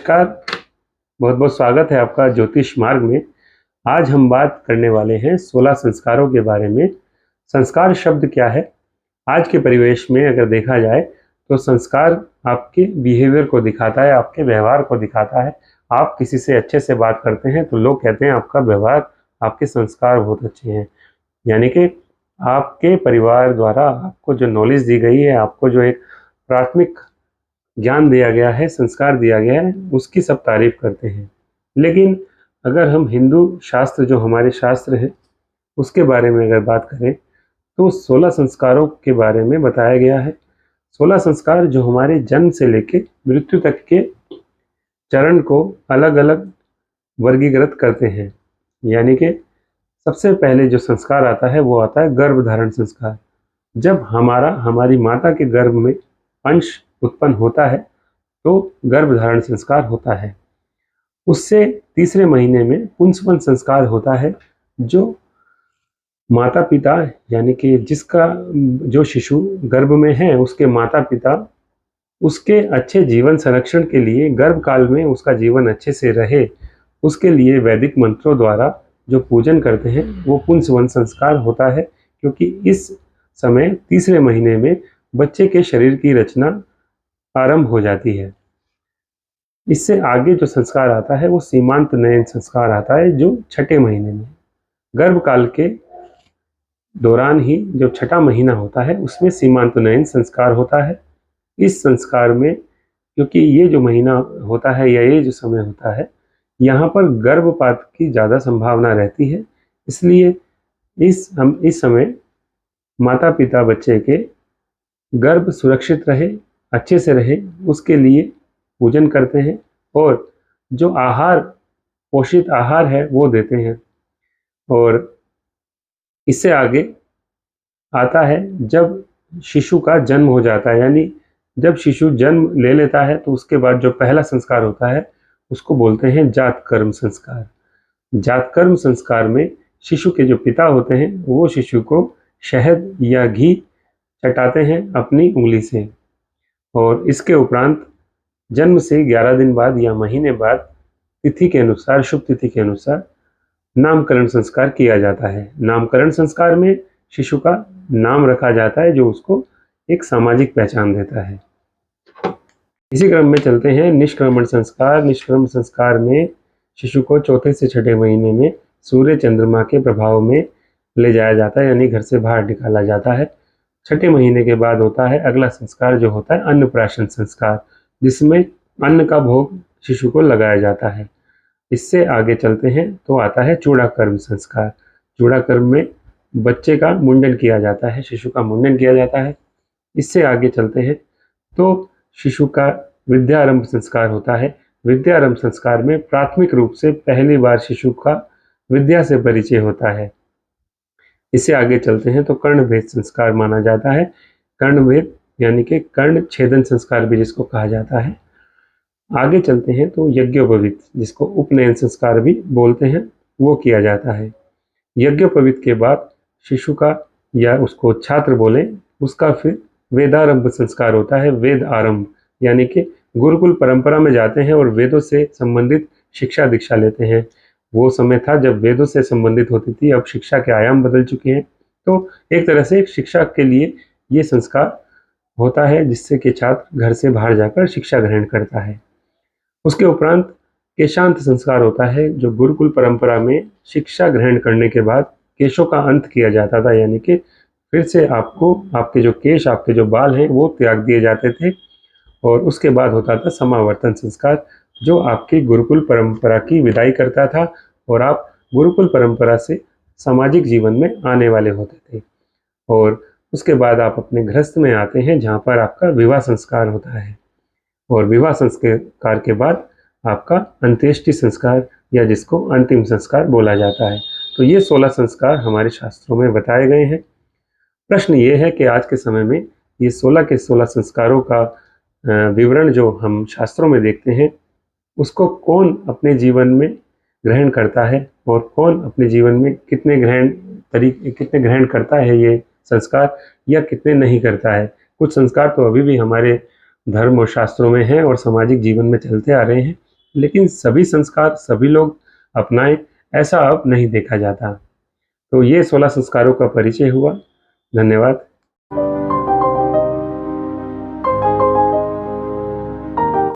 नमस्कार, बहुत बहुत स्वागत है आपका ज्योतिष मार्ग में। आज हम बात करने वाले हैं 16 संस्कारों के बारे में। संस्कार शब्द क्या है? आज के परिवेश में अगर देखा जाए तो संस्कार आपके बिहेवियर को दिखाता है, आपके व्यवहार को दिखाता है। आप किसी से अच्छे से बात करते हैं तो लोग कहते हैं आपका व्यवहार, आपके संस्कार बहुत अच्छे हैं। यानी कि आपके परिवार द्वारा आपको जो नॉलेज दी गई है, आपको जो एक प्राथमिक ज्ञान दिया गया है, संस्कार दिया गया है, उसकी सब तारीफ करते हैं। लेकिन अगर हम हिंदू शास्त्र, जो हमारे शास्त्र हैं, उसके बारे में अगर बात करें तो 16 संस्कारों के बारे में बताया गया है। 16 संस्कार जो हमारे जन्म से लेके मृत्यु तक के चरण को अलग अलग वर्गीकृत करते हैं। यानी कि सबसे पहले जो संस्कार आता है वो आता है गर्भ धारण संस्कार। जब हमारी माता के गर्भ में अंश उत्पन्न होता है तो गर्भ धारण संस्कार होता है। उससे तीसरे महीने में पुंसवन संस्कार होता है, जो माता पिता यानी कि जो शिशु गर्भ में है उसके माता पिता उसके अच्छे जीवन संरक्षण के लिए, गर्भ काल में उसका जीवन अच्छे से रहे, उसके लिए वैदिक मंत्रों द्वारा जो पूजन करते हैं वो पुंसवन संस्कार होता है। क्योंकि इस समय तीसरे महीने में बच्चे के शरीर की रचना आरंभ हो जाती है। इससे आगे जो संस्कार आता है वो सीमांत नयन संस्कार आता है, जो छठे महीने में, गर्भ काल के दौरान ही जो छठा महीना होता है उसमें सीमांत नयन संस्कार होता है। इस संस्कार में, क्योंकि ये जो महीना होता है या ये जो समय होता है, यहाँ पर गर्भपात की ज़्यादा संभावना रहती है, इसलिए इस समय माता पिता बच्चे के गर्भ सुरक्षित रहे, अच्छे से रहे, उसके लिए पूजन करते हैं और जो पोषित आहार है वो देते हैं। और इससे आगे आता है जब शिशु का जन्म हो जाता है, यानी जब शिशु जन्म ले लेता है तो उसके बाद जो पहला संस्कार होता है उसको बोलते हैं जातकर्म संस्कार। जातकर्म संस्कार में शिशु के जो पिता होते हैं वो शिशु को शहद या घी चटाते हैं अपनी उंगली से, और इसके उपरांत जन्म से 11 दिन बाद या महीने बाद तिथि के अनुसार, शुभ तिथि के अनुसार नामकरण संस्कार किया जाता है। नामकरण संस्कार में शिशु का नाम रखा जाता है जो उसको एक सामाजिक पहचान देता है। इसी क्रम में चलते हैं निष्क्रमण संस्कार। निष्क्रमण संस्कार में शिशु को चौथे से छठे महीने में सूर्य चंद्रमा के प्रभाव में ले जाया जाता है, यानी घर से बाहर निकाला जाता है। छठे महीने के बाद होता है अगला संस्कार, जो होता है अन्नप्राशन संस्कार, जिसमें अन्न का भोग शिशु को लगाया जाता है। इससे आगे चलते हैं तो आता है चूड़ाकर्म संस्कार। चूड़ाकर्म में बच्चे का मुंडन किया जाता है, शिशु का मुंडन किया जाता है। इससे आगे चलते हैं तो शिशु का विद्यारंभ संस्कार होता है। विद्यारंभ संस्कार में प्राथमिक रूप से पहली बार शिशु का विद्या से परिचय होता है। इससे आगे चलते हैं तो कर्णभेद संस्कार माना जाता है। कर्णभेद यानी कि कर्ण छेदन संस्कार भी जिसको कहा जाता है। आगे चलते हैं तो यज्ञोपवीत, जिसको उपनयन संस्कार भी बोलते हैं, वो किया जाता है। यज्ञोपवीत के बाद शिशु का, या उसको छात्र बोले, उसका फिर वेदारंभ संस्कार होता है। वेद आरंभ यानी कि गुरुकुल परंपरा में जाते हैं और वेदों से संबंधित शिक्षा दीक्षा लेते हैं। वो समय था जब वेदों से संबंधित होती थी, अब शिक्षा के आयाम बदल चुके हैं। तो एक तरह से शिक्षा के लिए ये संस्कार होता है, जिससे कि छात्र घर से बाहर जाकर शिक्षा ग्रहण करता है। उसके उपरांत केशांत संस्कार होता है, जो गुरुकुल परंपरा में शिक्षा ग्रहण करने के बाद केशों का अंत किया जाता था, यानी कि फिर से आपके जो केश, आपके जो बाल हैं वो त्याग दिए जाते थे। और उसके बाद होता था समावर्तन संस्कार, जो आपकी गुरुकुल परंपरा की विदाई करता था और आप गुरुकुल परंपरा से सामाजिक जीवन में आने वाले होते थे। और उसके बाद आप अपने गृहस्थ में आते हैं, जहाँ पर आपका विवाह संस्कार होता है। और विवाह संस्कार के बाद आपका अंत्येष्टि संस्कार, या जिसको अंतिम संस्कार बोला जाता है। तो ये 16 संस्कार हमारे शास्त्रों में बताए गए हैं। प्रश्न ये है कि आज के समय में ये 16 के 16 संस्कारों का विवरण जो हम शास्त्रों में देखते हैं, उसको कौन अपने जीवन में ग्रहण करता है और कौन अपने जीवन में कितने ग्रहण करता है ये संस्कार, या कितने नहीं करता है। कुछ संस्कार तो अभी भी हमारे धर्म और शास्त्रों में हैं और सामाजिक जीवन में चलते आ रहे हैं, लेकिन सभी संस्कार सभी लोग अपनाएं ऐसा अब नहीं देखा जाता। तो ये 16 संस्कारों का परिचय हुआ। धन्यवाद।